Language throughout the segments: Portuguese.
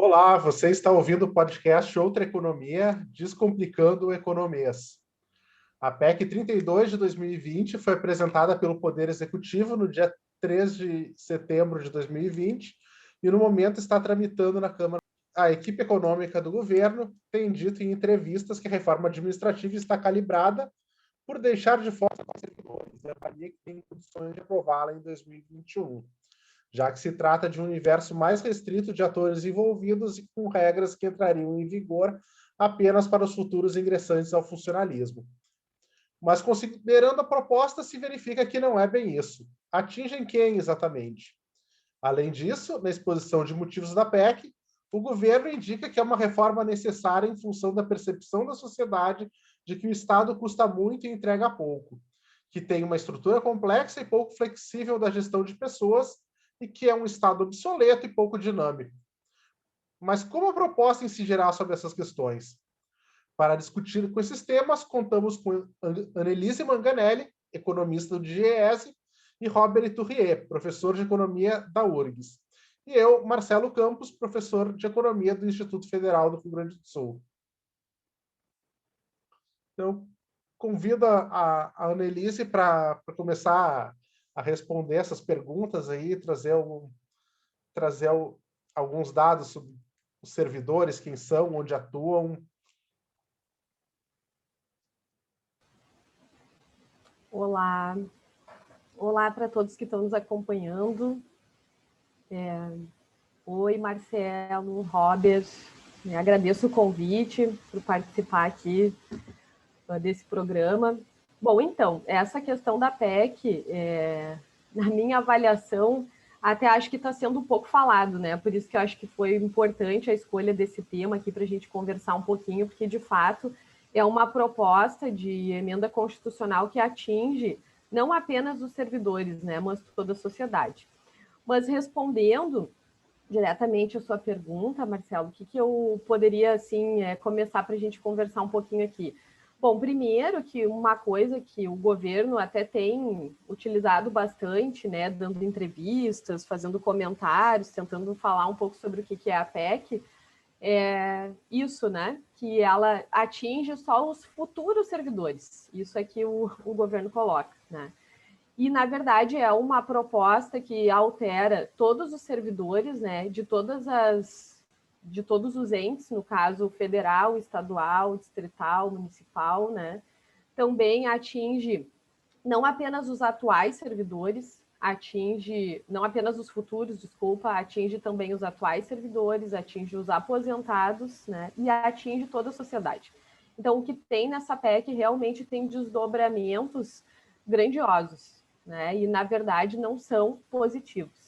Olá, você está ouvindo o podcast Outra Economia, Descomplicando o Economês. A PEC 32 de 2020 foi apresentada pelo Poder Executivo no dia 3 de setembro de 2020 e no momento está tramitando na Câmara. A equipe econômica do governo tem dito em entrevistas que a reforma administrativa está calibrada por deixar de fora os servidores e avalia que tem condições de aprová-la em 2021. Já que se trata de um universo mais restrito de atores envolvidos e com regras que entrariam em vigor apenas para os futuros ingressantes ao funcionalismo. Mas, considerando a proposta, se verifica que não é bem isso. Atingem quem exatamente? Além disso, na exposição de motivos da PEC, o governo indica que é uma reforma necessária em função da percepção da sociedade de que o Estado custa muito e entrega pouco, que tem uma estrutura complexa e pouco flexível da gestão de pessoas e que é um Estado obsoleto e pouco dinâmico. Mas como a proposta incidirá sobre essas questões? Para discutir com esses temas, contamos com Annelise Manganelli, economista do DIEESE, e Robert Iturrier, professor de economia da URGS. E eu, Marcelo Campos, professor de economia do Instituto Federal do Rio Grande do Sul. Então, convido a Annelise para começar a responder essas perguntas aí, trazer alguns dados sobre os servidores, quem são, onde atuam. Olá, olá para todos que estão nos acompanhando. Oi, Marcelo, Robert, agradeço o convite por participar aqui desse programa. Bom, então, essa questão da PEC, na minha avaliação, até acho que está sendo um pouco falado, né? Por isso que eu acho que foi importante a escolha desse tema aqui para a gente conversar um pouquinho, porque, de fato, é uma proposta de emenda constitucional que atinge não apenas os servidores, né, mas toda a sociedade. Mas respondendo diretamente a sua pergunta, Marcelo, o que eu poderia assim começar para a gente conversar um pouquinho aqui? Bom, primeiro que uma coisa que o governo até tem utilizado bastante, né, dando entrevistas, fazendo comentários, tentando falar um pouco sobre o que é a PEC, é isso, né, que ela atinge só os futuros servidores. Isso é que o governo coloca, né? E, na verdade, é uma proposta que altera todos os servidores, né, de todos os entes, no caso federal, estadual, distrital, municipal, né? Também atinge não apenas os atuais servidores, atinge não apenas os futuros, desculpa, atinge também os atuais servidores, atinge os aposentados, né? E atinge toda a sociedade. Então, o que tem nessa PEC realmente tem desdobramentos grandiosos, né? E, na verdade, não são positivos.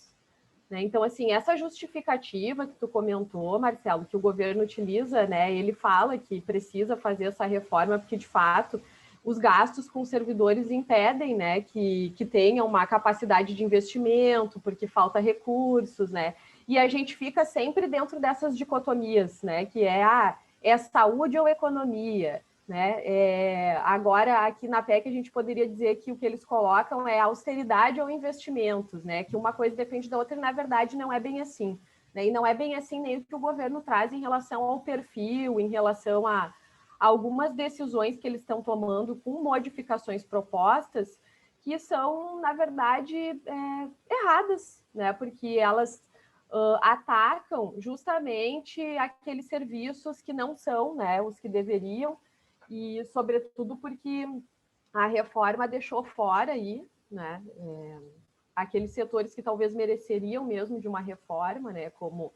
Né? Então, assim, essa justificativa que tu comentou, Marcelo, que o governo utiliza, né? Ele fala que precisa fazer essa reforma porque, de fato, os gastos com servidores impedem, né, que tenham uma capacidade de investimento, porque falta recursos, né? E a gente fica sempre dentro dessas dicotomias, né? Que é saúde ou economia, né? Agora, aqui na PEC, a gente poderia dizer que o que eles colocam é austeridade ou investimentos, né? Que uma coisa depende da outra e, na verdade, não é bem assim. Né? E não é bem assim nem o que o governo traz em relação ao perfil, em relação a algumas decisões que eles estão tomando com modificações propostas que são, na verdade, erradas, né? Porque elas atacam justamente aqueles serviços que não são, né, os que deveriam, e sobretudo porque a reforma deixou fora aí, né, aqueles setores que talvez mereceriam mesmo de uma reforma, né, como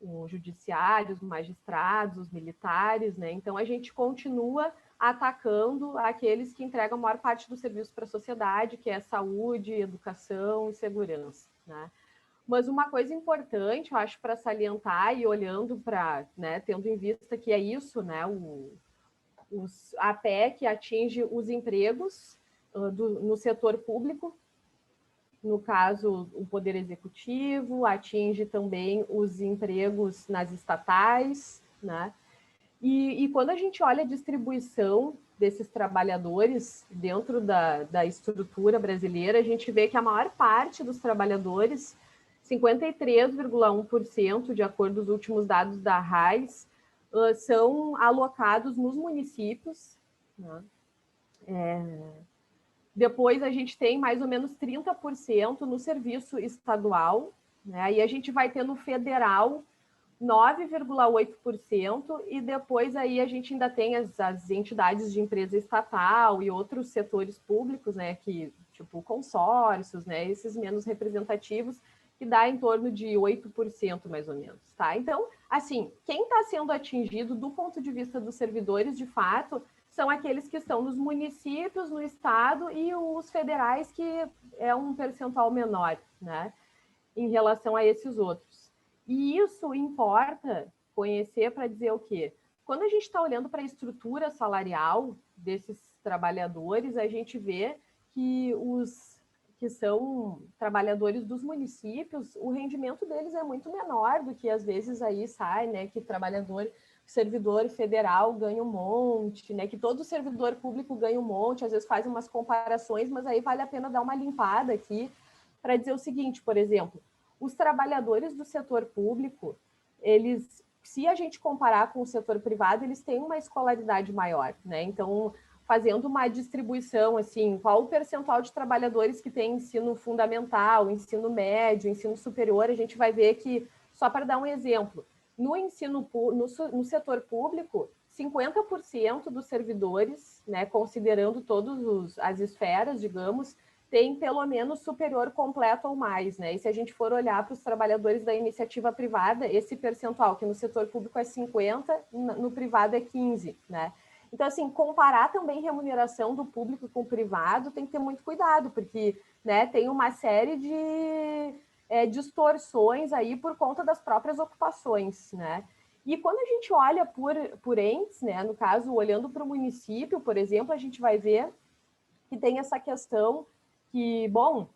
o judiciário, os magistrados, os militares, né? Então a gente continua atacando aqueles que entregam a maior parte do serviço para a sociedade, que é saúde, educação e segurança, né? Mas uma coisa importante, eu acho, para salientar e olhando para, né, tendo em vista que é isso, né, a PEC atinge os empregos no setor público, no caso, o Poder Executivo, atinge também os empregos nas estatais, né? E quando a gente olha a distribuição desses trabalhadores dentro da estrutura brasileira, a gente vê que a maior parte dos trabalhadores, 53,1%, de acordo com os últimos dados da RAIS, são alocados nos municípios, né? Depois a gente tem mais ou menos 30% no serviço estadual, né? Aí a gente vai ter no federal 9,8%, e depois aí a gente ainda tem as entidades de empresa estatal e outros setores públicos, né, que, tipo consórcios, né, esses menos representativos, que dá em torno de 8% mais ou menos, tá? Então, assim, quem está sendo atingido do ponto de vista dos servidores, de fato, são aqueles que estão nos municípios, no estado, e os federais, que é um percentual menor, né, em relação a esses outros. E isso importa conhecer para dizer o quê? Quando a gente está olhando para a estrutura salarial desses trabalhadores, a gente vê que os que são trabalhadores dos municípios, o rendimento deles é muito menor do que às vezes aí sai, né, que servidor federal ganha um monte, né, que todo servidor público ganha um monte, às vezes faz umas comparações, mas aí vale a pena dar uma limpada aqui para dizer o seguinte, por exemplo, os trabalhadores do setor público, eles, se a gente comparar com o setor privado, eles têm uma escolaridade maior, né? Então, fazendo uma distribuição, assim, qual o percentual de trabalhadores que tem ensino fundamental, ensino médio, ensino superior, a gente vai ver que, só para dar um exemplo, no setor público, 50% dos servidores, né, considerando todas as esferas, digamos, tem pelo menos superior completo ou mais, né? E se a gente for olhar para os trabalhadores da iniciativa privada, esse percentual, que no setor público é 50%, no privado é 15%, né? Então, assim, comparar também remuneração do público com o privado tem que ter muito cuidado, porque, né, tem uma série de distorções aí por conta das próprias ocupações, né? E quando a gente olha por entes, né, no caso, olhando para o município, por exemplo, a gente vai ver que tem essa questão que, bom,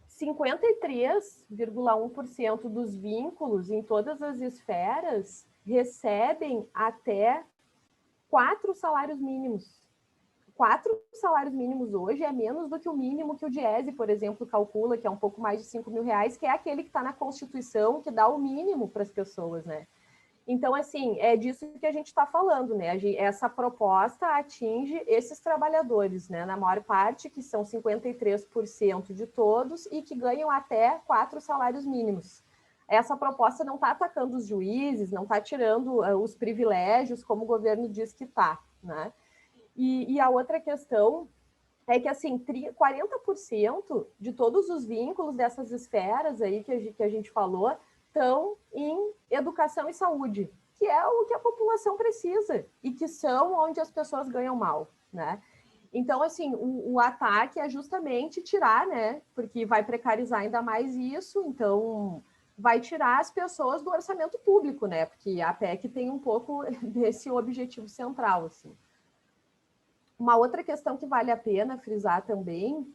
53,1% dos vínculos em todas as esferas recebem até 4 salários mínimos. 4 salários mínimos hoje é menos do que o mínimo que o Diese, por exemplo, calcula, que é um pouco mais de 5 mil reais, que é aquele que está na Constituição, que dá o mínimo para as pessoas, né? Então, assim, é disso que a gente está falando, né? Essa proposta atinge esses trabalhadores, né? Na maior parte, que são 53% de todos e que ganham até 4 salários mínimos. Essa proposta não está atacando os juízes, não está tirando os privilégios, como o governo diz que está, né? E a outra questão é que, assim, 40% de todos os vínculos dessas esferas aí que a gente falou estão em educação e saúde, que é o que a população precisa e que são onde as pessoas ganham mal, né? Então, assim, o ataque é justamente tirar, né? Porque vai precarizar ainda mais isso, então vai tirar as pessoas do orçamento público, né? Porque a PEC tem um pouco desse objetivo central, assim. Uma outra questão que vale a pena frisar também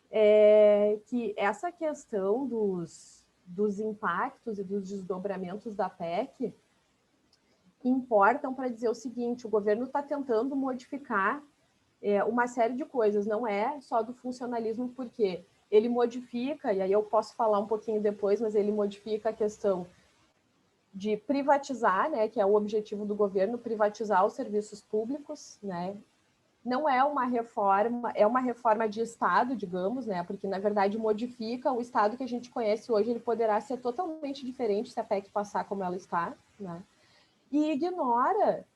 é que essa questão dos impactos e dos desdobramentos da PEC importam para dizer o seguinte: o governo está tentando modificar uma série de coisas, não é só do funcionalismo, porque ele modifica, e aí eu posso falar um pouquinho depois, mas ele modifica a questão de privatizar, né, que é o objetivo do governo, privatizar os serviços públicos, né? Não é uma reforma, é uma reforma de Estado, digamos, né? Porque, na verdade, modifica o Estado que a gente conhece hoje, ele poderá ser totalmente diferente se a PEC passar como ela está, né? E ignora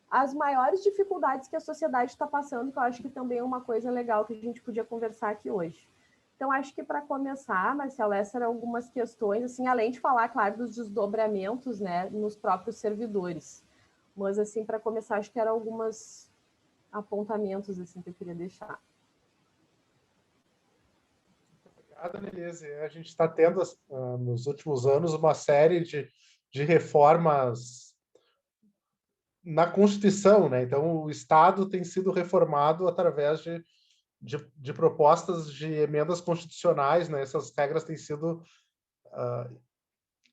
as maiores dificuldades que a sociedade está passando, que eu acho que também é uma coisa legal que a gente podia conversar aqui hoje. Então, acho que para começar, Marcelo, essas eram algumas questões, assim, além de falar, claro, dos desdobramentos, né, nos próprios servidores. Mas, assim, para começar, acho que eram algumas apontamentos assim que eu queria deixar. Obrigado, Annelise. A gente está tendo, nos últimos anos, uma série de reformas na Constituição, né? Então, o Estado tem sido reformado através de propostas de emendas constitucionais, né? Essas regras têm sido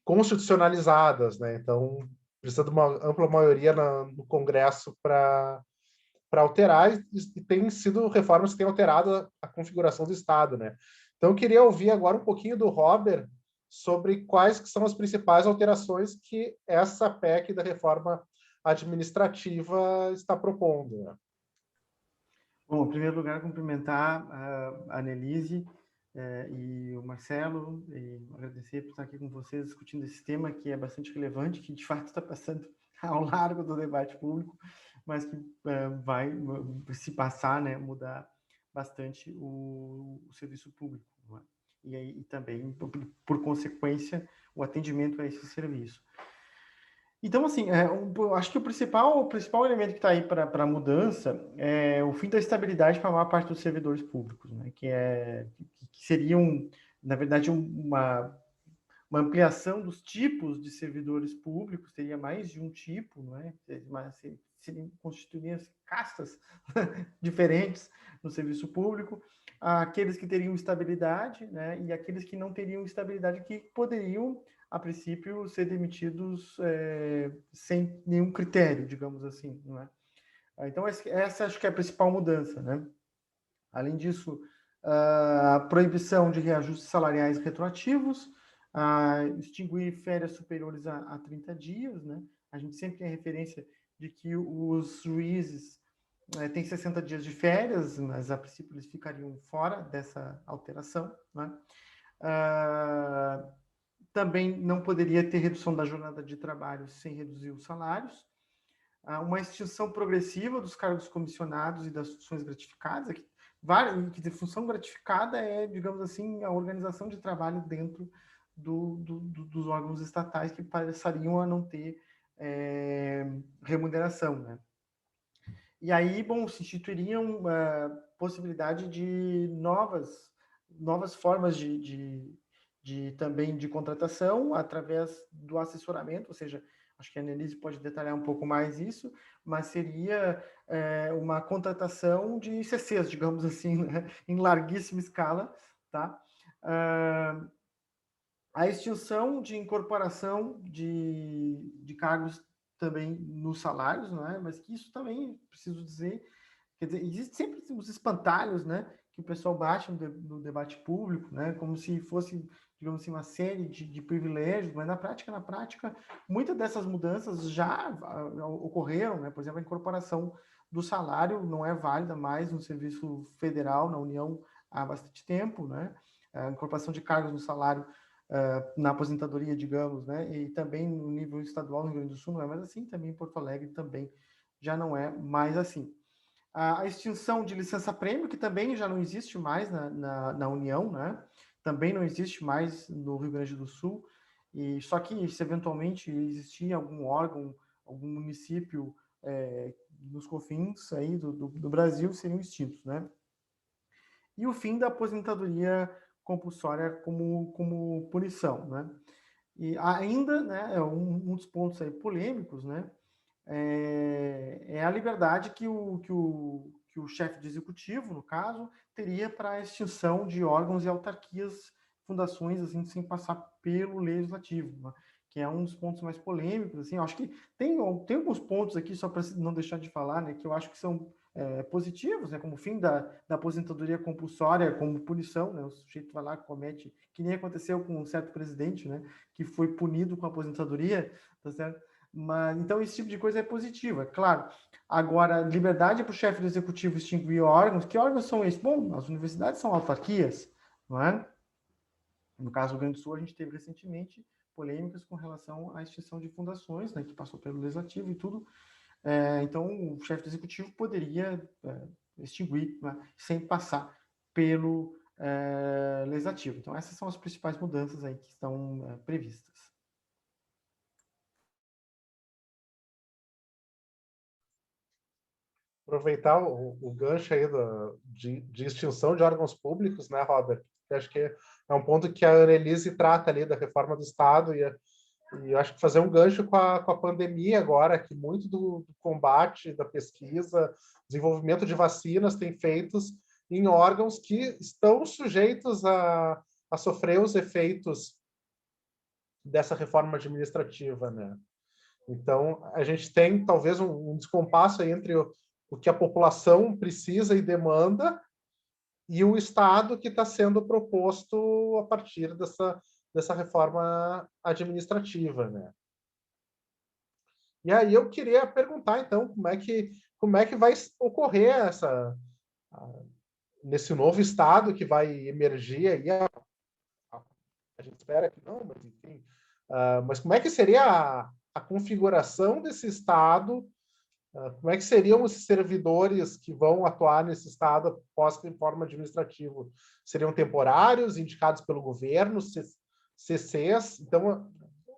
constitucionalizadas, né? Então, precisa de uma ampla maioria no Congresso para alterar, e tem sido reformas que têm alterado a configuração do Estado, né? Então, eu queria ouvir agora um pouquinho do Robert sobre quais que são as principais alterações que essa PEC da reforma administrativa está propondo. Né? Bom, em primeiro lugar, cumprimentar a Annelise e o Marcelo, e agradecer por estar aqui com vocês discutindo esse tema que é bastante relevante, que de fato está passando ao largo do debate público, mas que vai, se passar, né, mudar bastante o serviço público, né? E também, por consequência, o atendimento a esse serviço. Então, assim, acho que o principal elemento que está aí para a mudança é o fim da estabilidade para a maior parte dos servidores públicos, né? Que seria, na verdade, uma ampliação dos tipos de servidores públicos, teria mais de um tipo, não é? Constituiriam castas diferentes no serviço público, aqueles que teriam estabilidade, né? E aqueles que não teriam estabilidade, que poderiam, a princípio, ser demitidos sem nenhum critério, digamos assim, não é? Então, essa acho que é a principal mudança, né? Além disso, a proibição de reajustes salariais retroativos, extinguir férias superiores a 30 dias, né? A gente sempre tem a referência de que os juízes têm 60 dias de férias, mas a princípio eles ficariam fora dessa alteração, né? Também não poderia ter redução da jornada de trabalho sem reduzir os salários. Uma extinção progressiva dos cargos comissionados e das funções gratificadas. Que função gratificada é, digamos assim, a organização de trabalho dentro dos órgãos estatais, que passariam a não ter remuneração, né? E aí, bom, se instituiriam possibilidade de novas formas também de contratação através do assessoramento, ou seja, acho que a Annelise pode detalhar um pouco mais isso, mas seria uma contratação de CCs, digamos assim, né, em larguíssima escala, tá? A extinção de incorporação de cargos também nos salários, não é? Mas que isso também, preciso dizer, quer dizer, existe sempre os espantalhos, né, que o pessoal bate no debate público, né, como se fosse, digamos assim, uma série de privilégios, mas na prática, muitas dessas mudanças já ocorreram, né? Por exemplo, a incorporação do salário não é válida mais no serviço federal, na União, há bastante tempo, né? A incorporação de cargos no salário na aposentadoria, digamos, né? E também no nível estadual, no Rio Grande do Sul, não é mais assim, também em Porto Alegre também já não é mais assim. A extinção de licença-prêmio, que também já não existe mais na União, né? Também não existe mais no Rio Grande do Sul, e só que se eventualmente existir algum órgão, algum município nos confins aí do Brasil, seriam extintos, né? E o fim da aposentadoria compulsória como punição, né? E ainda, né, um dos pontos aí polêmicos, né, é a liberdade que o chefe de executivo, no caso, teria para a extinção de órgãos e autarquias, fundações, assim, sem passar pelo legislativo, né? Que é um dos pontos mais polêmicos, assim. Eu acho que tem alguns pontos aqui, só para não deixar de falar, né, que eu acho que são positivos, né, como o fim da aposentadoria compulsória como punição, né, o sujeito vai lá, comete, que nem aconteceu com um certo presidente, né, que foi punido com a aposentadoria, tá certo? Mas, então, esse tipo de coisa é positiva, claro. Agora, liberdade para o chefe do executivo extinguir órgãos. Que órgãos são esses? Bom, as universidades são autarquias, não é? No caso do Rio Grande do Sul, a gente teve recentemente polêmicas com relação à extinção de fundações, né, que passou pelo legislativo e tudo. Então, o chefe do executivo poderia extinguir, né, sem passar pelo legislativo. Então, essas são as principais mudanças aí que estão previstas. Aproveitar o gancho aí de extinção de órgãos públicos, né, Robert? Eu acho que é um ponto que a Annelise trata ali da reforma do Estado e eu acho que fazer um gancho com a pandemia agora, que muito do combate, da pesquisa, desenvolvimento de vacinas tem feitos em órgãos que estão sujeitos a sofrer os efeitos dessa reforma administrativa, né? Então, a gente tem talvez um descompasso aí entre o que a população precisa e demanda e o Estado que está sendo proposto a partir dessa reforma administrativa, né? E aí eu queria perguntar, então, como é que vai ocorrer nesse novo Estado que vai emergir aí, a gente espera que não, mas enfim, mas como é que seria a configuração desse Estado? Como é que seriam os servidores que vão atuar nesse Estado pós-reforma administrativa? Seriam temporários, indicados pelo governo, CCs? Então,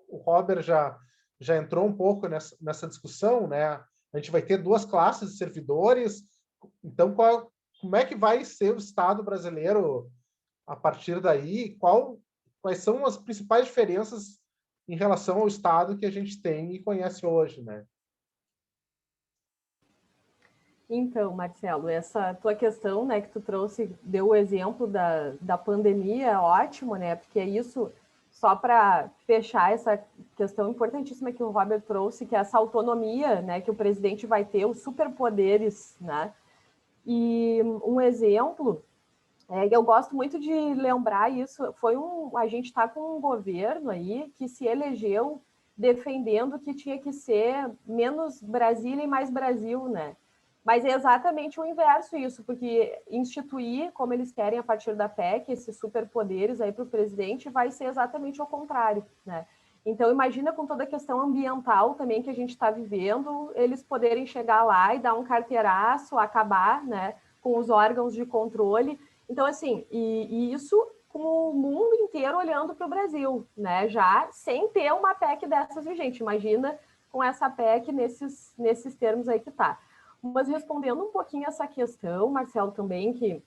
o Robert já entrou um pouco nessa discussão, né? A gente vai ter duas classes de servidores. Então, como é que vai ser o Estado brasileiro a partir daí? Quais são as principais diferenças em relação ao Estado que a gente tem e conhece hoje, né? Então, Marcelo, essa tua questão, né, que tu trouxe, deu o exemplo da pandemia, é ótimo, né, porque é isso, só para fechar essa questão importantíssima que o Robert trouxe, que é essa autonomia, né, que o presidente vai ter, os superpoderes, né, e um exemplo, eu gosto muito de lembrar isso, a gente está com um governo aí que se elegeu defendendo que tinha que ser menos Brasília e mais Brasil, né, mas é exatamente o inverso isso, porque instituir, como eles querem a partir da PEC, esses superpoderes aí para o presidente, vai ser exatamente o contrário, né? Então, imagina com toda a questão ambiental também que a gente está vivendo, eles poderem chegar lá e dar um carteiraço, acabar, né, com os órgãos de controle. Então, assim, e isso com o mundo inteiro olhando para o Brasil, né, já sem ter uma PEC dessas vigente. Imagina com essa PEC nesses termos aí que está. Mas respondendo um pouquinho essa questão, Marcelo, também, que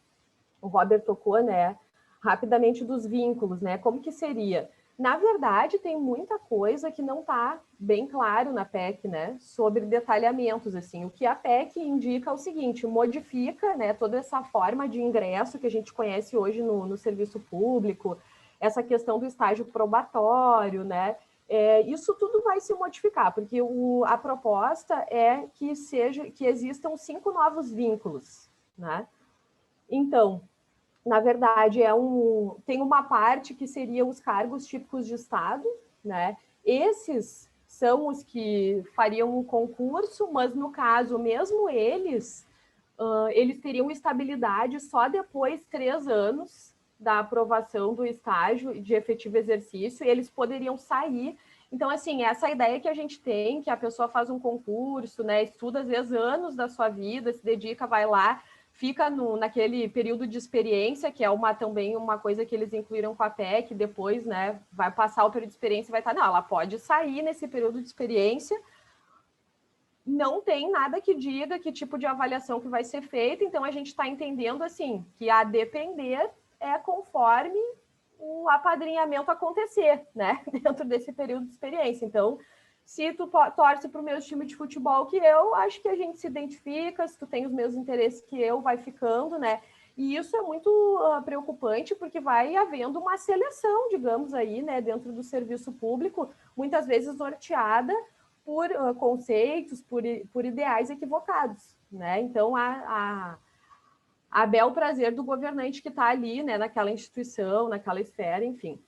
o Robert tocou, né, rapidamente dos vínculos, né, como que seria? Na verdade, tem muita coisa que não está bem claro na PEC, né, sobre detalhamentos, assim. O que a PEC indica é o seguinte, modifica, né, toda essa forma de ingresso que a gente conhece hoje no serviço público, essa questão do estágio probatório, né, isso tudo vai se modificar, porque a proposta é que existam 5 novos vínculos, né? Então, na verdade, tem uma parte que seriam os cargos típicos de Estado, né? Esses são os que fariam um concurso, mas no caso, mesmo eles teriam estabilidade só depois de 3 anos da aprovação do estágio de efetivo exercício, e eles poderiam sair. Então, assim, essa ideia que a gente tem, que a pessoa faz um concurso, né, estuda às vezes anos da sua vida, se dedica, vai lá, fica naquele período de experiência, que é também uma coisa que eles incluíram com a PEC, depois, né, vai passar o período de experiência e vai estar, não, ela pode sair nesse período de experiência, não tem nada que diga que tipo de avaliação que vai ser feita, então a gente está entendendo assim que a depender é conforme o apadrinhamento acontecer, né? Dentro desse período de experiência. Então, se tu torce para o mesmo time de futebol que eu, acho que a gente se identifica, se tu tem os mesmos interesses que eu, vai ficando, né? E isso é muito preocupante, porque vai havendo uma seleção, digamos aí, né, dentro do serviço público, muitas vezes norteada por conceitos, por ideais equivocados, né? Então, a bel prazer do governante que está ali, né, naquela instituição, naquela esfera, enfim.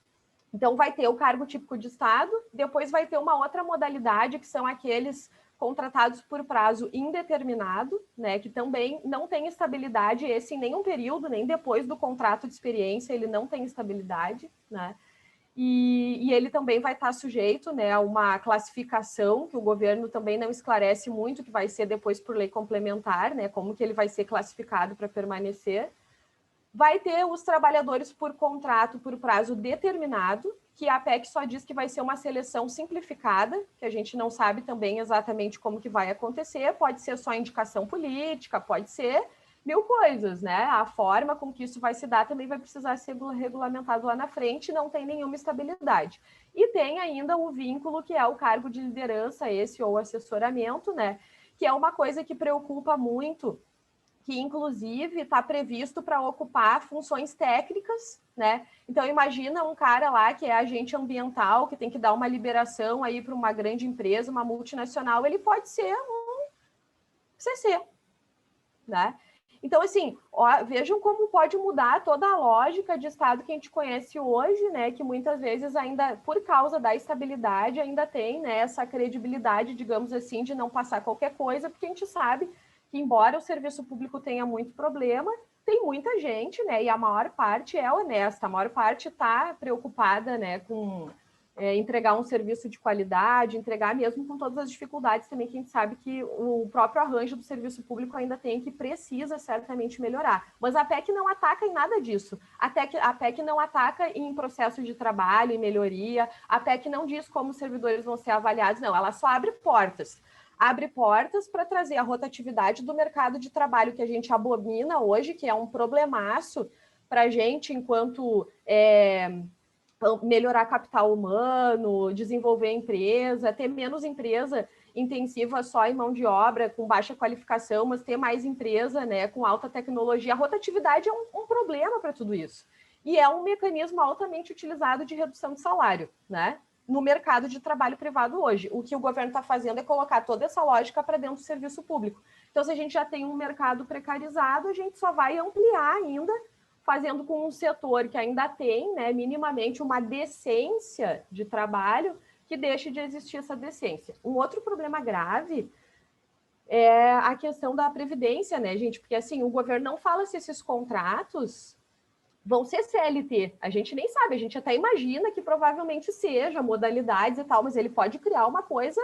Então, vai ter o cargo típico de Estado, depois vai ter uma outra modalidade, que são aqueles contratados por prazo indeterminado, né, que também não tem estabilidade, esse em nenhum período, nem depois do contrato de experiência, ele não tem estabilidade, né? E ele também vai estar sujeito, né, a uma classificação que o governo também não esclarece muito, que vai ser depois por lei complementar, né, como que ele vai ser classificado para permanecer. Vai ter os trabalhadores por contrato por prazo determinado, que a PEC só diz que vai ser uma seleção simplificada, que a gente não sabe também exatamente como que vai acontecer, pode ser só indicação política, pode ser mil coisas, né? A forma com que isso vai se dar também vai precisar ser regulamentado lá na frente, não tem nenhuma estabilidade. E tem ainda o vínculo, que é o cargo de liderança, esse ou assessoramento, né? Que é uma coisa que preocupa muito, que inclusive está previsto para ocupar funções técnicas, né? Então imagina um cara lá que é agente ambiental, que tem que dar uma liberação aí para uma grande empresa, uma multinacional, ele pode ser um CC, né? Então, assim, ó, vejam como pode mudar toda a lógica de Estado que a gente conhece hoje, né? Que muitas vezes ainda, por causa da estabilidade, ainda tem, né, essa credibilidade, digamos assim, de não passar qualquer coisa, porque a gente sabe que, embora o serviço público tenha muito problema, tem muita gente, né? E a maior parte é honesta, a maior parte está preocupada, né, com entregar um serviço de qualidade, entregar mesmo com todas as dificuldades também, que a gente sabe que o próprio arranjo do serviço público ainda tem, que precisa certamente melhorar. Mas a PEC não ataca em nada disso. A PEC não ataca em processo de trabalho, em melhoria, a PEC não diz como os servidores vão ser avaliados, não, ela só abre portas. Abre portas para trazer a rotatividade do mercado de trabalho que a gente abomina hoje, que é um problemaço para a gente enquanto melhorar capital humano, desenvolver empresa, ter menos empresa intensiva só em mão de obra, com baixa qualificação, mas ter mais empresa, né, com alta tecnologia. A rotatividade é um problema para tudo isso. E é um mecanismo altamente utilizado de redução de salário, né, no mercado de trabalho privado hoje. O que o governo está fazendo é colocar toda essa lógica para dentro do serviço público. Então, se a gente já tem um mercado precarizado, a gente só vai ampliar ainda, fazendo com um setor que ainda tem, né, minimamente uma decência de trabalho, que deixe de existir essa decência. Um outro problema grave é a questão da previdência, né, gente? Porque, assim, o governo não fala se esses contratos vão ser CLT. A gente nem sabe, a gente até imagina que provavelmente seja, modalidades e tal, mas ele pode criar uma coisa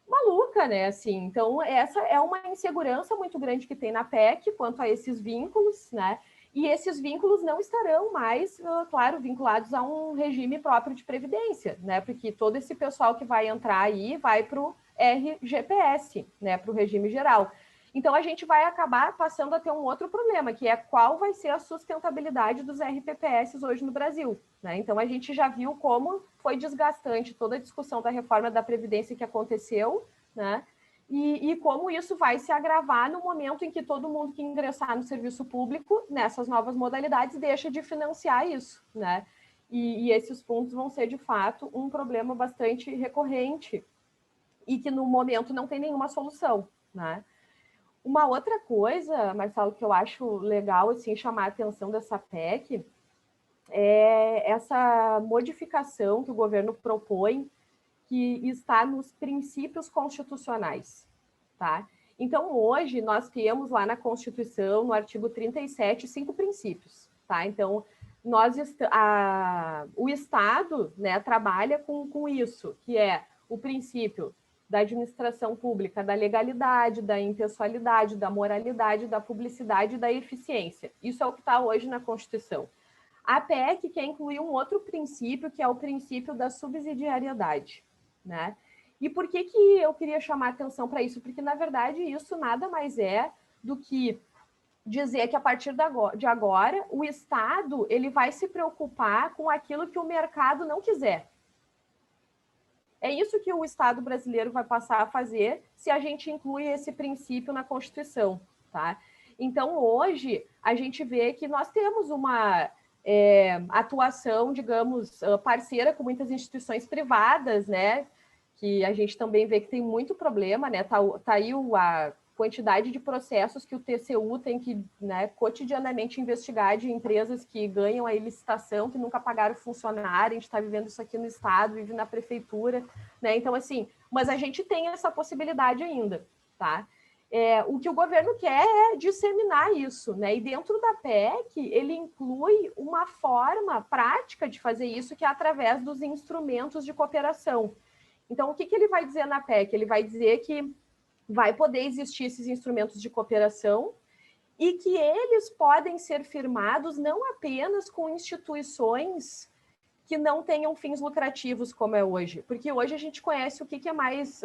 maluca, né? Assim, então, essa é uma insegurança muito grande que tem na PEC quanto a esses vínculos, né? E esses vínculos não estarão mais, claro, vinculados a um regime próprio de previdência, né? Porque todo esse pessoal que vai entrar aí vai para o RGPS, né? Para o regime geral. Então, a gente vai acabar passando a ter um outro problema, que é qual vai ser a sustentabilidade dos RPPS hoje no Brasil, né? Então, a gente já viu como foi desgastante toda a discussão da reforma da Previdência que aconteceu, né? E como isso vai se agravar no momento em que todo mundo que ingressar no serviço público, nessas novas modalidades, deixa de financiar isso, né? E esses pontos vão ser, de fato, um problema bastante recorrente e que, no momento, não tem nenhuma solução, né? Uma outra coisa, Marcelo, que eu acho legal, assim, chamar a atenção dessa PEC é essa modificação que o governo propõe, que está nos princípios constitucionais, tá? Então, hoje, nós temos lá na Constituição, no artigo 37, 5 princípios, tá? Então, o Estado, né, trabalha com isso, que é o princípio da administração pública, da legalidade, da impessoalidade, da moralidade, da publicidade e da eficiência. Isso é o que está hoje na Constituição. A PEC quer incluir um outro princípio, que é o princípio da subsidiariedade, né? E por que eu queria chamar atenção para isso? Porque, na verdade, isso nada mais é do que dizer que, a partir de agora, o Estado ele vai se preocupar com aquilo que o mercado não quiser. É isso que o Estado brasileiro vai passar a fazer se a gente inclui esse princípio na Constituição, tá? Então, hoje, a gente vê que nós temos uma atuação, digamos, parceira com muitas instituições privadas, né? Que a gente também vê que tem muito problema, né? Tá aí a quantidade de processos que o TCU tem que, né, cotidianamente investigar de empresas que ganham a licitação, que nunca pagaram funcionário. A gente está vivendo isso aqui no Estado, vive na prefeitura, né? Então, assim, mas a gente tem essa possibilidade ainda, tá? O que o governo quer é disseminar isso, né? E dentro da PEC, ele inclui uma forma prática de fazer isso, que é através dos instrumentos de cooperação. Então, o que ele vai dizer na PEC? Ele vai dizer que vai poder existir esses instrumentos de cooperação e que eles podem ser firmados não apenas com instituições que não tenham fins lucrativos, como é hoje. Porque hoje a gente conhece o que é mais,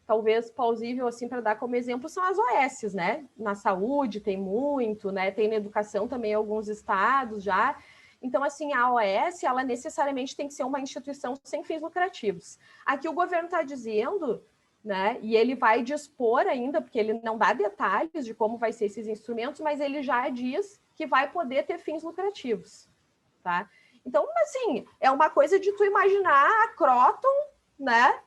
talvez, plausível, assim, para dar como exemplo, são as OS, né? Na saúde tem muito, né? Tem na educação também em alguns estados já. Então, assim, a OS, ela necessariamente tem que ser uma instituição sem fins lucrativos. Aqui o governo está dizendo, né, e ele vai dispor ainda, porque ele não dá detalhes de como vai ser esses instrumentos, mas ele já diz que vai poder ter fins lucrativos, tá? Então, assim, é uma coisa de tu imaginar a Croton, né,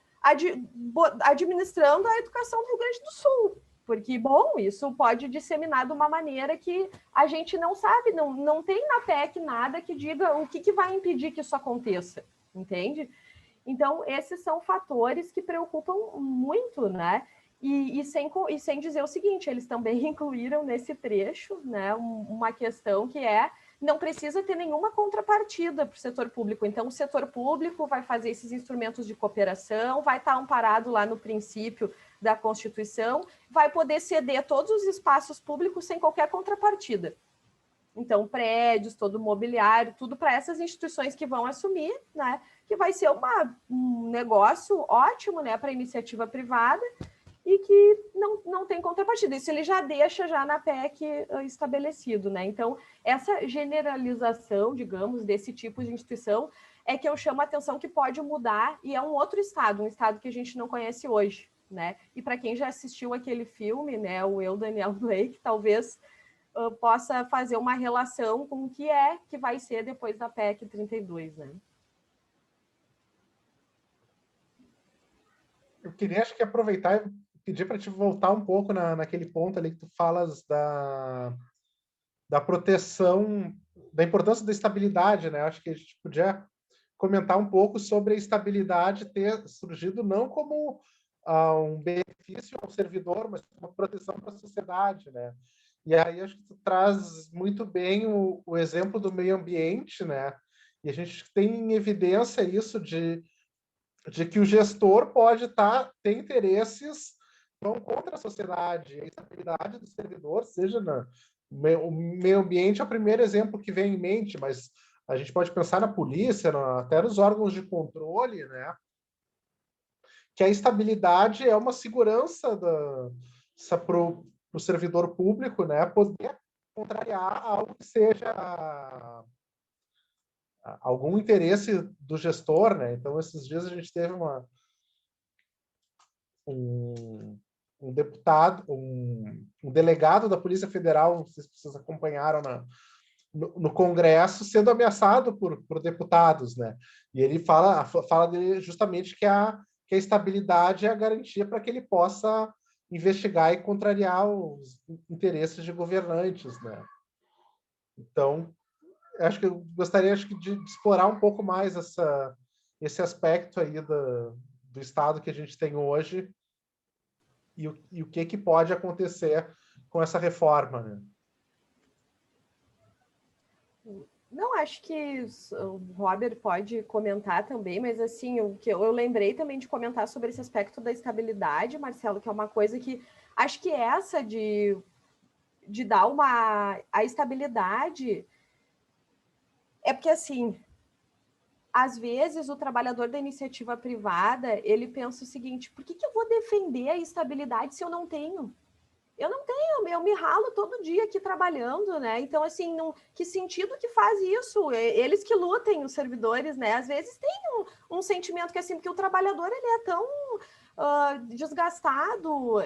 administrando a educação do Rio Grande do Sul, Porque, bom, isso pode disseminar de uma maneira que a gente não sabe, não tem na PEC nada que diga o que vai impedir que isso aconteça, entende? Então, esses são fatores que preocupam muito, né? E sem dizer o seguinte, eles também incluíram nesse trecho, né, uma questão que não precisa ter nenhuma contrapartida para o setor público. Então, o setor público vai fazer esses instrumentos de cooperação, vai estar amparado lá no princípio da Constituição, vai poder ceder todos os espaços públicos sem qualquer contrapartida. Então, prédios, todo o mobiliário, tudo para essas instituições que vão assumir, né? Que vai ser um negócio ótimo, né, para a iniciativa privada e que não tem contrapartida. Isso ele já deixa já na PEC estabelecido, né? Então, essa generalização, digamos, desse tipo de instituição é que eu chamo a atenção que pode mudar e é um outro estado, um estado que a gente não conhece hoje, né? E para quem já assistiu aquele filme, né, o Eu, Daniel Blake, talvez possa fazer uma relação com o que vai ser depois da PEC 32, né? Eu queria, acho que, aproveitar e pedir para te voltar um pouco naquele ponto ali que tu falas da proteção, da importância da estabilidade, né? Acho que a gente podia comentar um pouco sobre a estabilidade ter surgido não como um benefício ao servidor, mas como uma proteção para a sociedade, né? E aí acho que tu traz muito bem o exemplo do meio ambiente, né? E a gente tem em evidência isso de que o gestor pode ter interesses que vão contra a sociedade, a estabilidade do servidor, seja o meio ambiente é o primeiro exemplo que vem em mente, mas a gente pode pensar na polícia, até nos órgãos de controle, né? Que a estabilidade é uma segurança para o servidor público, né? Poder contrariar algo que seja algum interesse do gestor, né? Então, esses dias a gente teve um deputado, um delegado da Polícia Federal, não sei se vocês acompanharam no Congresso, sendo ameaçado por deputados, né? E ele fala dele justamente que a estabilidade é a garantia para que ele possa investigar e contrariar os interesses de governantes, né? Então, acho que eu gostaria de explorar um pouco mais esse aspecto aí do Estado que a gente tem hoje e o que pode acontecer com essa reforma, né? Não, acho que o Robert pode comentar também, mas assim, o que eu lembrei também de comentar sobre esse aspecto da estabilidade, Marcelo, que é uma coisa que acho que essa de dar a estabilidade é porque assim, às vezes o trabalhador da iniciativa privada, ele pensa o seguinte, por que eu vou defender a estabilidade se eu não tenho? Eu não tenho, eu me ralo todo dia aqui trabalhando, né? Então, assim, que sentido que faz isso? Eles que lutem, os servidores, né? Às vezes tem um sentimento que, assim, porque o trabalhador, ele é tão desgastado,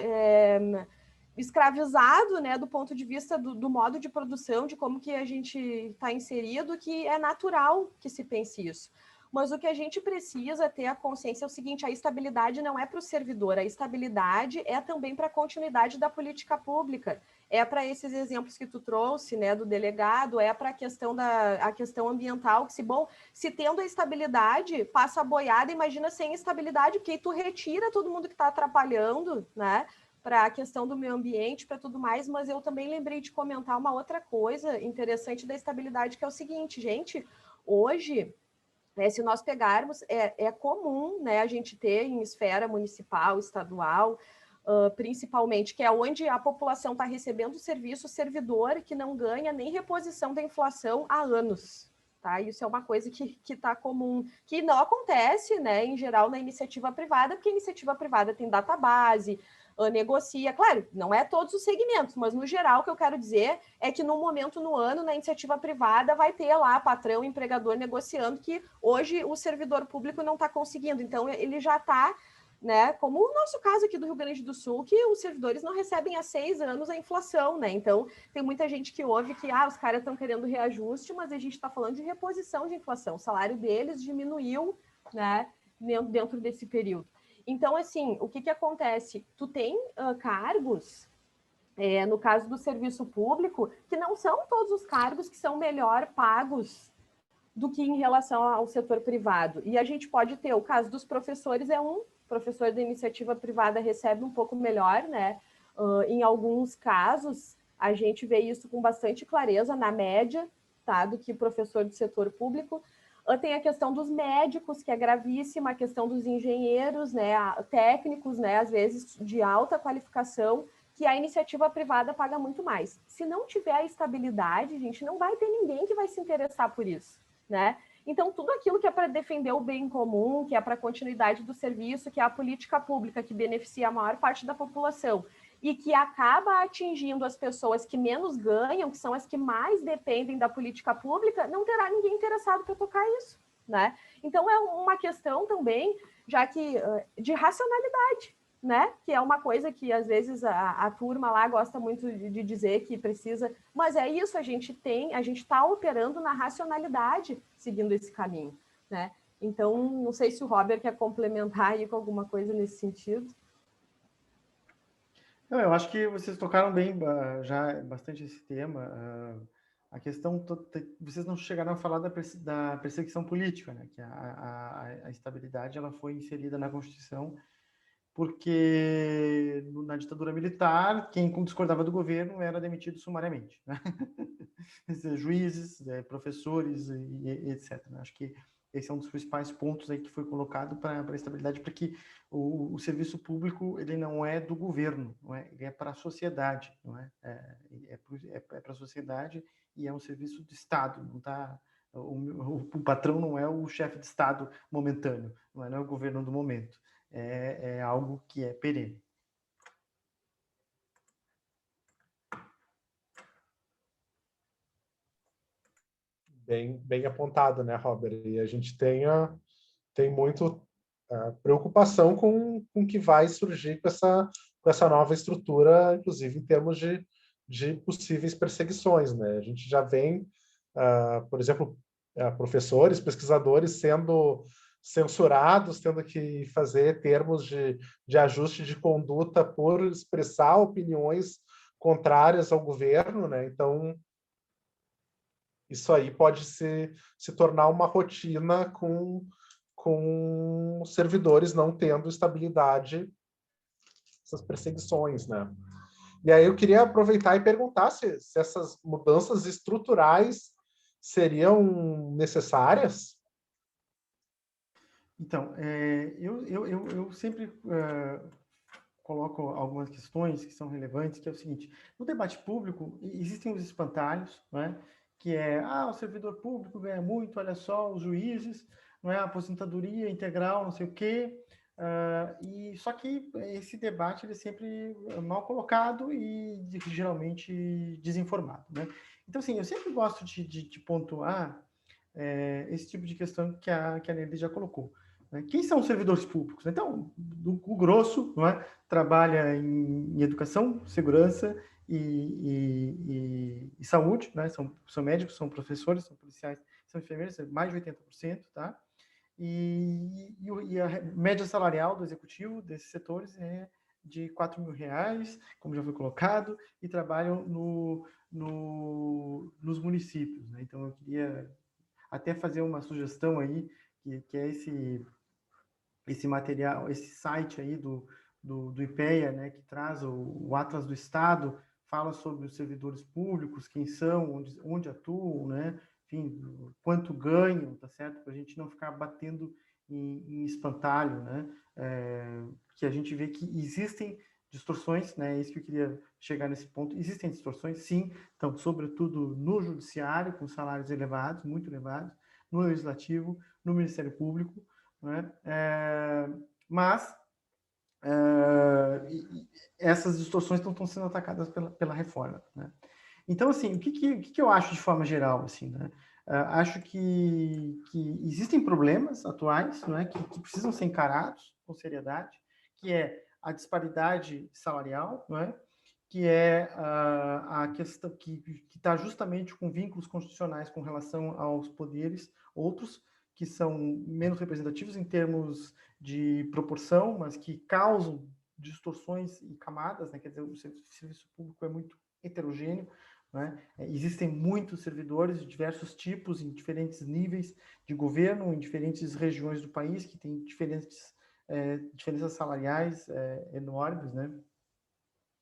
escravizado, né? Do ponto de vista do modo de produção, de como que a gente está inserido, que é natural que se pense isso. Mas o que a gente precisa ter a consciência é o seguinte, a estabilidade não é para o servidor, a estabilidade é também para a continuidade da política pública, é para esses exemplos que tu trouxe, né, do delegado, é para a questão ambiental, que se tendo a estabilidade, passa a boiada, imagina sem estabilidade, porque aí tu retira todo mundo que está atrapalhando, né, para a questão do meio ambiente, para tudo mais, mas eu também lembrei de comentar uma outra coisa interessante da estabilidade, que é o seguinte, gente, hoje... se nós pegarmos, é comum, né, a gente ter em esfera municipal, estadual, principalmente, que é onde a população está recebendo serviço, servidor que não ganha nem reposição da inflação há anos. Tá? Isso é uma coisa que está comum, que não acontece, né, em geral, na iniciativa privada, porque a iniciativa privada tem database, negocia, claro, não é todos os segmentos, mas no geral o que eu quero dizer é que num momento no ano, na iniciativa privada, vai ter lá patrão, empregador negociando, que hoje o servidor público não está conseguindo, então ele já está, né, como o nosso caso aqui do Rio Grande do Sul, que os servidores não recebem há 6 anos a inflação, né, então tem muita gente que ouve que os caras estão querendo reajuste, mas a gente está falando de reposição de inflação, o salário deles diminuiu, né, dentro desse período. Então, assim, o que acontece? Tu tem cargos no caso do serviço público, que não são todos os cargos que são melhor pagos do que em relação ao setor privado. E a gente pode ter o caso dos professores, professor da iniciativa privada recebe um pouco melhor, né? Em alguns casos, a gente vê isso com bastante clareza na média, tá? Do que professor do setor público. Tem a questão dos médicos, que é gravíssima, a questão dos engenheiros, né? Técnicos, né? Às vezes de alta qualificação, que a iniciativa privada paga muito mais. Se não tiver a estabilidade, gente, não vai ter ninguém que vai se interessar por isso, né? Então, tudo aquilo que é para defender o bem comum, que é para a continuidade do serviço, que é a política pública que beneficia a maior parte da população e que acaba atingindo as pessoas que menos ganham, que são as que mais dependem da política pública, não terá ninguém interessado para tocar isso, né? Então, é uma questão também, já que de racionalidade, né? Que é uma coisa que às vezes a turma lá gosta muito de dizer que precisa, mas é isso, a gente está operando na racionalidade seguindo esse caminho, né? Então, não sei se o Robert quer complementar aí com alguma coisa nesse sentido. Não, eu acho que vocês tocaram bem já bastante esse tema. A questão, vocês não chegaram a falar da perseguição política, né? Que a estabilidade ela foi inserida na Constituição porque na ditadura militar, quem discordava do governo era demitido sumariamente, né? Juízes, professores e etc. Acho que esse é um dos principais pontos aí que foi colocado para a estabilidade, porque o serviço público ele não é do governo, não é? Ele é para a sociedade, não é? Para a sociedade e é um serviço de Estado, não está. O patrão não é o chefe de Estado momentâneo, não é o governo do momento. É algo que é perene. Bem apontado, né, Robert? E a gente tem muito preocupação com o que vai surgir com essa nova estrutura, inclusive em termos de possíveis perseguições, né? A gente já vem, por exemplo, professores, pesquisadores sendo censurados, tendo que fazer termos de ajuste de conduta por expressar opiniões contrárias ao governo, né? Então, isso aí pode se tornar uma rotina com servidores não tendo estabilidade, essas perseguições, né? E aí eu queria aproveitar e perguntar se essas mudanças estruturais seriam necessárias. Então, eu sempre coloco algumas questões que são relevantes, que é o seguinte: no debate público existem os espantalhos, né? Que o servidor público ganha muito, olha só, os juízes, não é? A aposentadoria integral, não sei o quê. E só que esse debate ele é sempre mal colocado e geralmente desinformado, né? Então, assim, eu sempre gosto de pontuar esse tipo de questão que a Nelly já colocou. Né? Quem são os servidores públicos? Então, o grosso, não é? Trabalha em educação, segurança e saúde, né? São médicos, são professores, são policiais, são enfermeiros, mais de 80%, tá? E a média salarial do executivo desses setores é de R$4.000, como já foi colocado, e trabalham nos municípios. Né? Então, eu queria até fazer uma sugestão aí, que é esse material, esse site aí do IPEA, né, que traz o Atlas do Estado, fala sobre os servidores públicos, quem são, onde atuam, né, enfim, quanto ganham, tá certo? Para a gente não ficar batendo em espantalho, né? Que a gente vê que existem distorções, né? É isso que eu queria chegar nesse ponto. Existem distorções, sim, então, sobretudo no judiciário, com salários elevados, muito elevados, no legislativo, no Ministério Público, né? Mas essas distorções não estão sendo atacadas pela reforma, né? Então, assim, o que eu acho de forma geral, assim, né? Acho que existem problemas atuais, não é? Que precisam ser encarados com seriedade, que é a disparidade salarial, não é? Que é a questão que está justamente com vínculos constitucionais com relação aos poderes, outros que são menos representativos em termos de proporção, mas que causam distorções e camadas, né? Quer dizer, o serviço público é muito heterogêneo, né? Existem muitos servidores de diversos tipos, em diferentes níveis de governo, em diferentes regiões do país, que têm diferenças salariais enormes, né?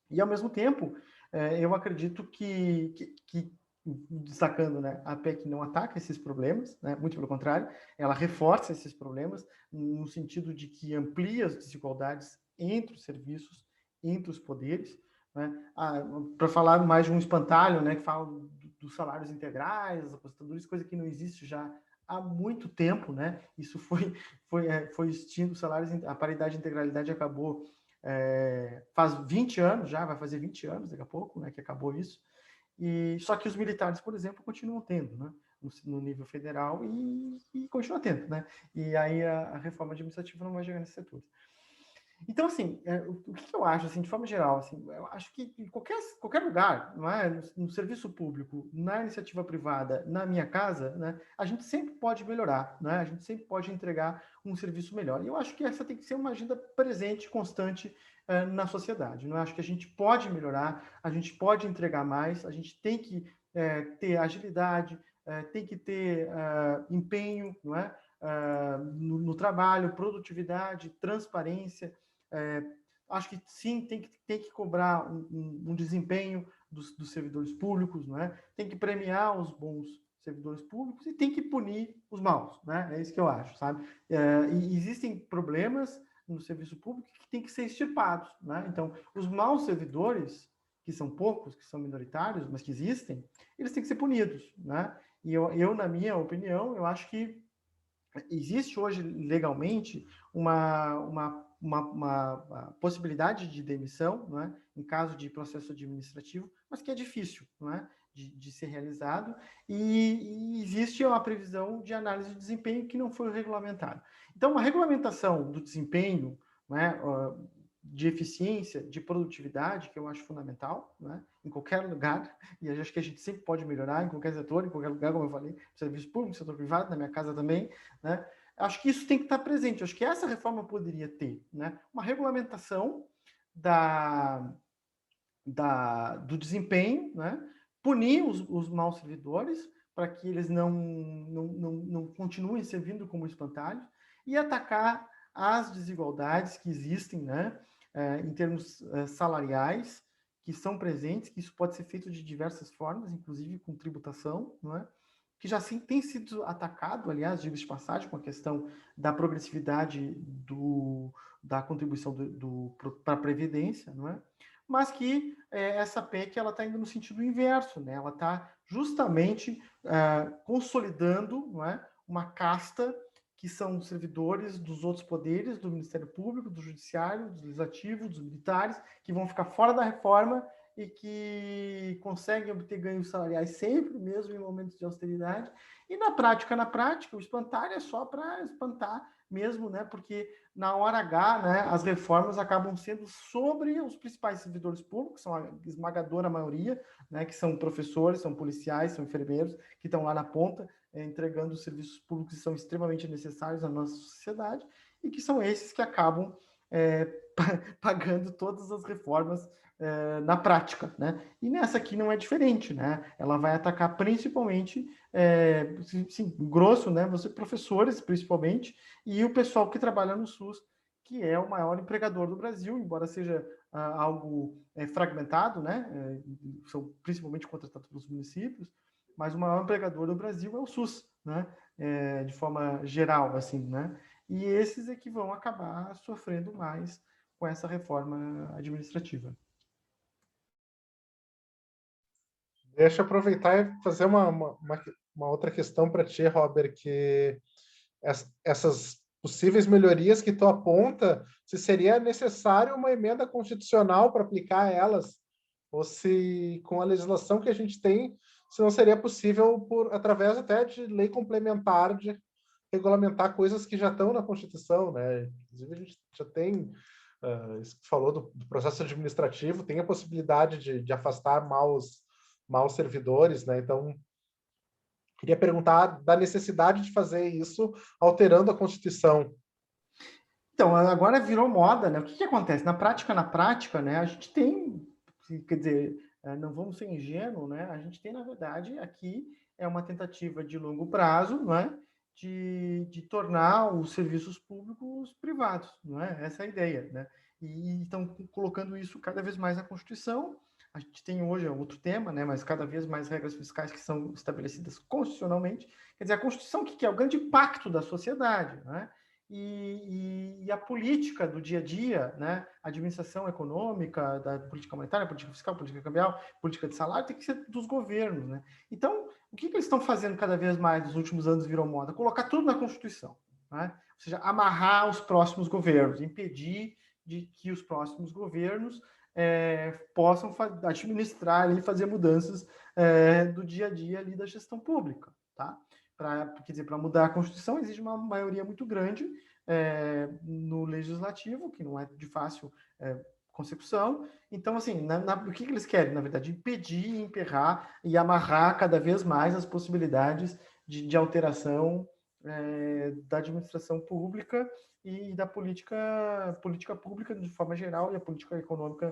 E, ao mesmo tempo, eu acredito que destacando, né, a PEC não ataca esses problemas, né, muito pelo contrário, ela reforça esses problemas no sentido de que amplia as desigualdades entre os serviços, entre os poderes, né? Para falar mais de um espantalho, né, que fala dos salários integrais, das aposentadorias, coisa que não existe já há muito tempo, né? Isso foi extinto, os salários, a paridade de integralidade acabou faz 20 anos já, vai fazer 20 anos daqui a pouco, né, que acabou isso. E só que os militares, por exemplo, continuam tendo, né, no nível federal e continua tendo, né? E aí a reforma administrativa não vai chegar nesse setor. Então, assim, o que eu acho, assim, de forma geral, assim, eu acho que em qualquer lugar, não é? No serviço público, na iniciativa privada, na minha casa, né, a gente sempre pode melhorar, né? A gente sempre pode entregar um serviço melhor. E eu acho que essa tem que ser uma agenda presente, constante na sociedade. Não é? Acho que a gente pode melhorar, a gente pode entregar mais, a gente tem que ter agilidade, tem que ter empenho, não é? No trabalho, produtividade, transparência. Acho que sim, tem que cobrar um desempenho dos servidores públicos, não é? Tem que premiar os bons servidores públicos e tem que punir os maus, né? É isso que eu acho, sabe? E existem problemas no serviço público que têm que ser extirpados, né? Então, os maus servidores, que são poucos, que são minoritários, mas que existem, eles têm que ser punidos, né? E eu na minha opinião, eu acho que existe hoje legalmente uma possibilidade de demissão, não é? Em caso de processo administrativo, mas que é difícil, não é? De ser realizado, e existe uma previsão de análise de desempenho que não foi regulamentada. Então, uma regulamentação do desempenho, não é? De eficiência, de produtividade, que eu acho fundamental, né? Em qualquer lugar, e eu acho que a gente sempre pode melhorar em qualquer setor, em qualquer lugar, como eu falei, serviço público, setor privado, na minha casa também, né? Acho que isso tem que estar presente, acho que essa reforma poderia ter, né? Uma regulamentação do desempenho, né? Punir os maus servidores, para que eles não continuem servindo como espantalhos, e atacar as desigualdades que existem, né? Em termos salariais, que são presentes, que isso pode ser feito de diversas formas, inclusive com tributação, não é? Que já sim tem sido atacado, aliás, digo de passagem, com a questão da progressividade da contribuição para a Previdência, não é? Mas que essa PEC está indo no sentido inverso, né? Ela está justamente consolidando, não é? Uma casta que são servidores dos outros poderes, do Ministério Público, do Judiciário, do Legislativo, dos militares, que vão ficar fora da reforma e que conseguem obter ganhos salariais sempre, mesmo em momentos de austeridade. E na prática, o espantalho é só para espantar mesmo, né? Porque na hora H, né, as reformas acabam sendo sobre os principais servidores públicos, são a esmagadora maioria, né, que são professores, são policiais, são enfermeiros, que estão lá na ponta, entregando os serviços públicos que são extremamente necessários à nossa sociedade, e que são esses que acabam pagando todas as reformas na prática, né? E nessa aqui não é diferente, né? Ela vai atacar principalmente, sim, grosso, né? Você professores, principalmente, e o pessoal que trabalha no SUS, que é o maior empregador do Brasil, embora seja algo fragmentado, né? São principalmente contratados pelos municípios, mas o maior empregador do Brasil é o SUS, né? De forma geral, assim, né? E esses é que vão acabar sofrendo mais com essa reforma administrativa. Deixa eu aproveitar e fazer uma outra questão para ti, Robert, que essas possíveis melhorias que tu aponta, se seria necessário uma emenda constitucional para aplicar elas, ou se com a legislação que a gente tem, se não seria possível através até de lei complementar de regulamentar coisas que já estão na Constituição, né? Inclusive a gente já tem falou do processo administrativo, tem a possibilidade de afastar maus servidores, né? Então, queria perguntar da necessidade de fazer isso alterando a Constituição. Então, agora virou moda, né? O que acontece? Na prática, né, a gente tem, quer dizer, não vamos ser ingênuos, né? A gente tem, na verdade, aqui uma tentativa de longo prazo, não é? De tornar os serviços públicos privados, não é? Essa é a ideia, né? E estão colocando isso cada vez mais na Constituição. A gente tem hoje outro tema, né? Mas cada vez mais regras fiscais que são estabelecidas constitucionalmente. Quer dizer, a Constituição, que é o grande pacto da sociedade, né? E a política do dia a dia, né? A administração econômica, da política monetária, política fiscal, política cambial, política de salário, tem que ser dos governos, né? Então, o que eles estão fazendo cada vez mais nos últimos anos virou moda? Colocar tudo na Constituição, né? Ou seja, amarrar os próximos governos, impedir de que os próximos governos possam administrar e fazer mudanças do dia a dia ali da gestão pública, tá? Quer dizer, para mudar a Constituição exige uma maioria muito grande no legislativo, que não é de fácil consecução. Então, assim, o que eles querem, na verdade? Impedir, emperrar e amarrar cada vez mais as possibilidades de alteração da administração pública e da política pública de forma geral e a política econômica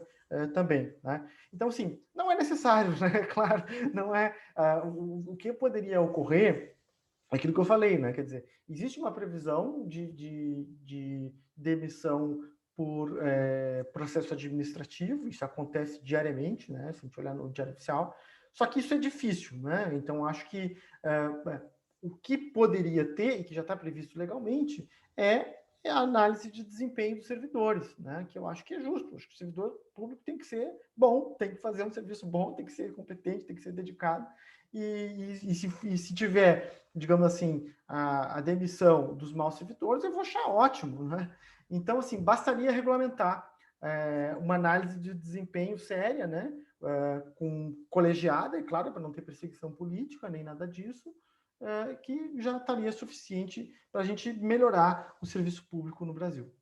também, né? Então, assim, não é necessário, né? Claro, não é. O que poderia ocorrer aquilo que eu falei, né? Quer dizer, existe uma previsão de demissão por processo administrativo, isso acontece diariamente, né? Se a gente olhar no Diário Oficial, só que isso é difícil, né? Então, acho que o que poderia ter, e que já está previsto legalmente, é a análise de desempenho dos servidores, né? Que eu acho que é justo. Acho que o servidor público tem que ser bom, tem que fazer um serviço bom, tem que ser competente, tem que ser dedicado. E se tiver, digamos assim, a demissão dos maus servidores, eu vou achar ótimo, né? Então, assim, bastaria regulamentar uma análise de desempenho séria, né? Com colegiada, é claro, para não ter perseguição política, nem nada disso, que já estaria suficiente para a gente melhorar o serviço público no Brasil.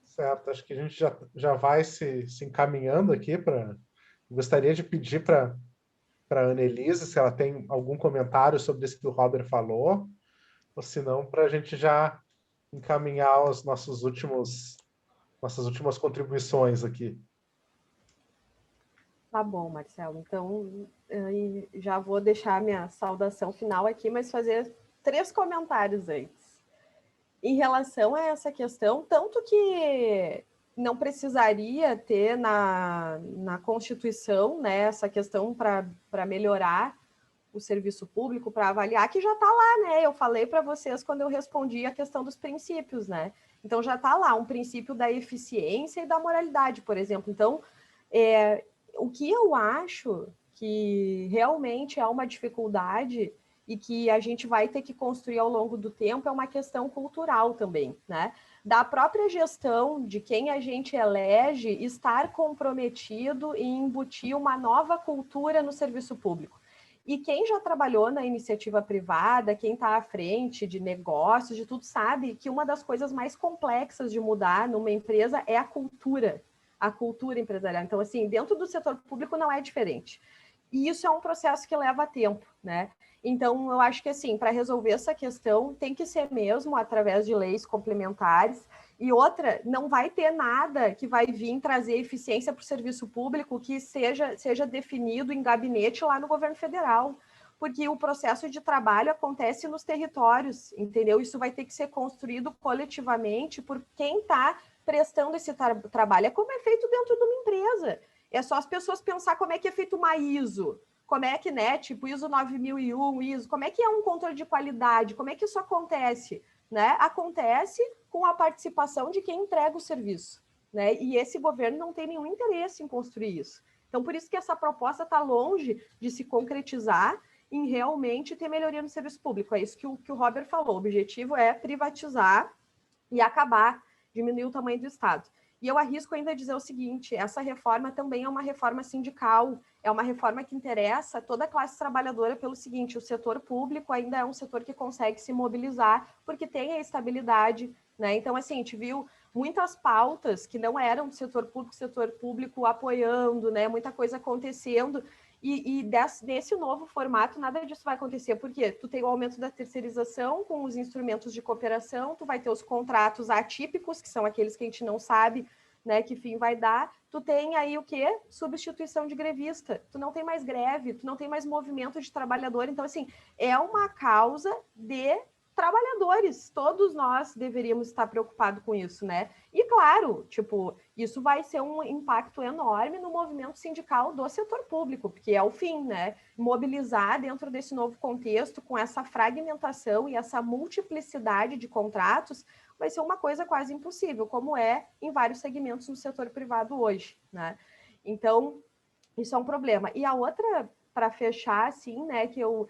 Certo, acho que a gente já vai se encaminhando aqui para... Gostaria de pedir para a Annelise se ela tem algum comentário sobre isso que o Robert falou, ou se não, para a gente já encaminhar os nossas últimas contribuições aqui. Tá bom, Marcelo. Então, já vou deixar minha saudação final aqui, mas fazer 3 comentários antes. Em relação a essa questão, tanto que não precisaria ter na Constituição, né, essa questão para melhorar o serviço público, para avaliar, que já está lá, né? Eu falei para vocês quando eu respondi a questão dos princípios, né? Então já está lá um princípio da eficiência e da moralidade, por exemplo. Então, o que eu acho que realmente é uma dificuldade e que a gente vai ter que construir ao longo do tempo é uma questão cultural também, né? Da própria gestão de quem a gente elege estar comprometido em embutir uma nova cultura no serviço público. E quem já trabalhou na iniciativa privada, quem está à frente de negócios, de tudo, sabe que uma das coisas mais complexas de mudar numa empresa é a cultura empresarial. Então, assim, dentro do setor público não é diferente. E isso é um processo que leva tempo, né? Então, eu acho que, assim, para resolver essa questão, tem que ser mesmo através de leis complementares. E outra, não vai ter nada que vai vir trazer eficiência para o serviço público que seja definido em gabinete lá no governo federal, porque o processo de trabalho acontece nos territórios, entendeu? Isso vai ter que ser construído coletivamente por quem está prestando esse trabalho. É como é feito dentro de uma empresa. É só as pessoas pensar como é que é feito uma ISO, como é que, né, tipo ISO 9001, ISO, como é que é um controle de qualidade, como é que isso acontece, né? Acontece com a participação de quem entrega o serviço, né? E esse governo não tem nenhum interesse em construir isso. Então, por isso que essa proposta está longe de se concretizar em realmente ter melhoria no serviço público. É isso que o Robert falou. O objetivo é privatizar e acabar, diminuir o tamanho do Estado. E eu arrisco ainda dizer o seguinte, essa reforma também é uma reforma sindical, é uma reforma que interessa toda a classe trabalhadora pelo seguinte, o setor público ainda é um setor que consegue se mobilizar porque tem a estabilidade, né? Então, assim, a gente viu muitas pautas que não eram do setor público apoiando, né? Muita coisa acontecendo, E desse novo formato, nada disso vai acontecer, porque tu tem o aumento da terceirização com os instrumentos de cooperação, tu vai ter os contratos atípicos, que são aqueles que a gente não sabe, né, que fim vai dar. Tu tem aí o quê? Substituição de grevista. Tu não tem mais greve, tu não tem mais movimento de trabalhador. Então, assim, é uma causa de trabalhadores. Todos nós deveríamos estar preocupados com isso, né? E, claro, tipo, isso vai ser um impacto enorme no movimento sindical do setor público, porque é o fim, né? Mobilizar dentro desse novo contexto, com essa fragmentação e essa multiplicidade de contratos, vai ser uma coisa quase impossível, como é em vários segmentos no setor privado hoje, né? Então, isso é um problema. E a outra, para fechar, assim, né, que eu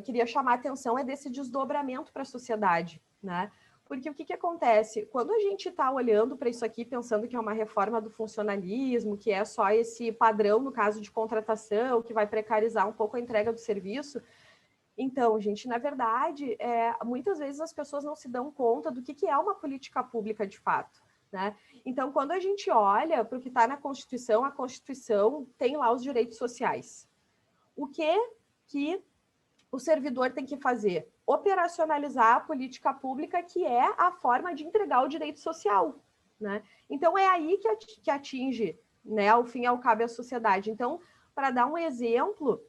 queria chamar a atenção é desse desdobramento para a sociedade, né? Porque o que acontece? Quando a gente está olhando para isso aqui, pensando que é uma reforma do funcionalismo, que é só esse padrão, no caso de contratação, que vai precarizar um pouco a entrega do serviço, então, gente, na verdade, muitas vezes as pessoas não se dão conta do que é uma política pública de fato, né? Então, quando a gente olha para o que está na Constituição, a Constituição tem lá os direitos sociais. O que o servidor tem que fazer? Operacionalizar a política pública, que é a forma de entregar o direito social, né? Então, é aí que atinge, né, ao fim e ao cabo, a sociedade. Então, para dar um exemplo,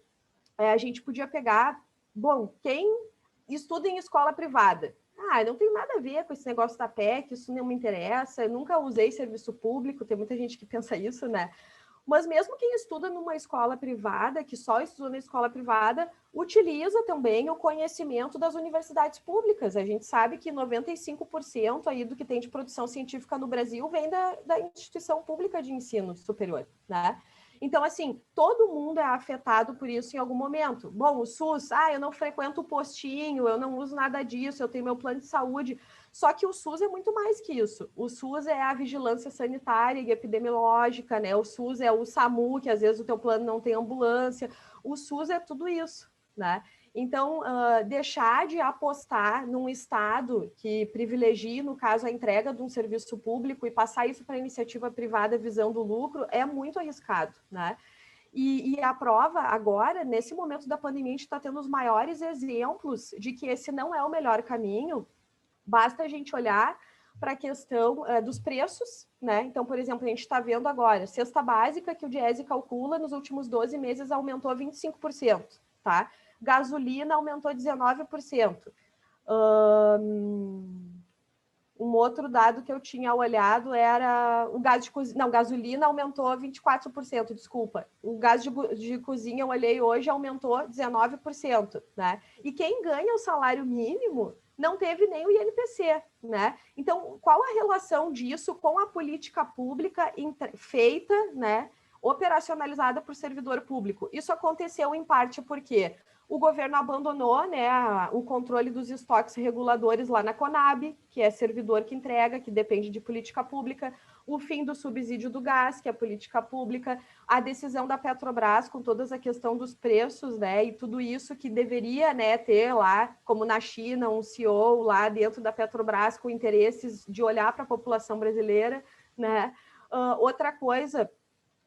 a gente podia pegar, bom, quem estuda em escola privada? Não tem nada a ver com esse negócio da PEC, isso não me interessa, eu nunca usei serviço público, tem muita gente que pensa isso, né? Mas mesmo quem estuda numa escola privada, que só estuda na escola privada, utiliza também o conhecimento das universidades públicas. A gente sabe que 95% aí do que tem de produção científica no Brasil vem da instituição pública de ensino superior, né? Então, assim, todo mundo é afetado por isso em algum momento. Bom, o SUS, eu não frequento o postinho, eu não uso nada disso, eu tenho meu plano de saúde. Só que o SUS é muito mais que isso. O SUS é a vigilância sanitária e epidemiológica, né? O SUS é o SAMU, que às vezes o teu plano não tem ambulância. O SUS é tudo isso, né? Então, deixar de apostar num Estado que privilegie, no caso, a entrega de um serviço público e passar isso para a iniciativa privada visando o lucro é muito arriscado, né? E a prova agora, nesse momento da pandemia, a gente está tendo os maiores exemplos de que esse não é o melhor caminho. Basta a gente olhar para a questão dos preços, né? Então, por exemplo, a gente está vendo agora, cesta básica que o Diese calcula nos últimos 12 meses aumentou 25%, tá? Gasolina aumentou 19%. Um outro dado que eu tinha olhado era o gás de cozinha. Não, gasolina aumentou 24%, desculpa. O gás de cozinha, eu olhei hoje, aumentou 19%, né? E quem ganha o salário mínimo não teve nem o INPC, né? Então, qual a relação disso com a política pública feita, né? Operacionalizada por servidor público? Isso aconteceu em parte porque o governo abandonou, né, o controle dos estoques reguladores lá na Conab, que é servidor que entrega, que depende de política pública, o fim do subsídio do gás, que é política pública, a decisão da Petrobras com toda a questão dos preços, né, e tudo isso que deveria, né, ter lá, como na China, um CEO lá dentro da Petrobras com interesses de olhar para a população brasileira, né. Outra coisa,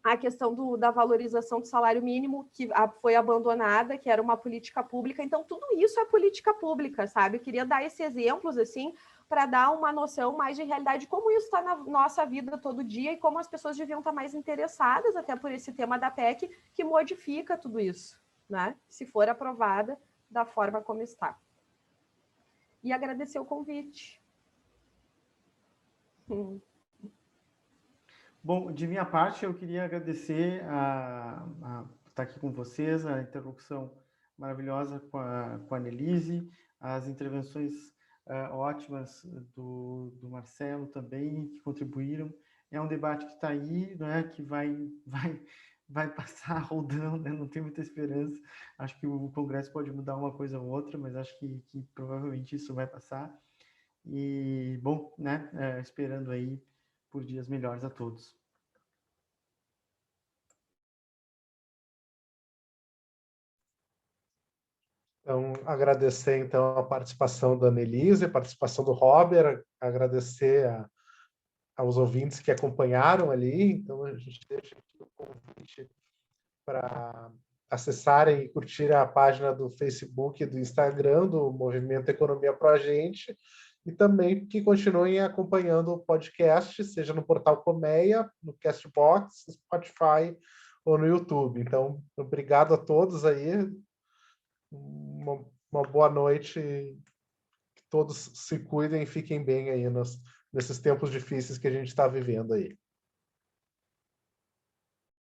a questão da valorização do salário mínimo, que foi abandonada, que era uma política pública. Então, tudo isso é política pública, sabe? Eu queria dar esses exemplos, assim, para dar uma noção mais de realidade de como isso está na nossa vida todo dia e como as pessoas deviam estar mais interessadas, até por esse tema da PEC, que modifica tudo isso, né? Se for aprovada da forma como está. E agradecer o convite. Bom, de minha parte, eu queria agradecer a estar aqui com vocês, a interlocução maravilhosa com a Annelise, as intervenções ótimas do Marcelo também, que contribuíram. É um debate que está aí, né, que vai passar rodando, né? Não tenho muita esperança. Acho que o Congresso pode mudar uma coisa ou outra, mas acho que provavelmente isso vai passar. E, bom, né, esperando aí por dias melhores a todos. Então, agradecer então a participação da Annelise, a participação do Robert, agradecer aos ouvintes que acompanharam ali. Então, a gente deixa aqui o convite para acessarem e curtirem a página do Facebook e do Instagram do Movimento Economia Pro Agente, e também que continuem acompanhando o podcast, seja no portal Colmeia, no Castbox, Spotify ou no YouTube. Então, obrigado a todos aí, uma boa noite, que todos se cuidem e fiquem bem aí nesses tempos difíceis que a gente está vivendo aí.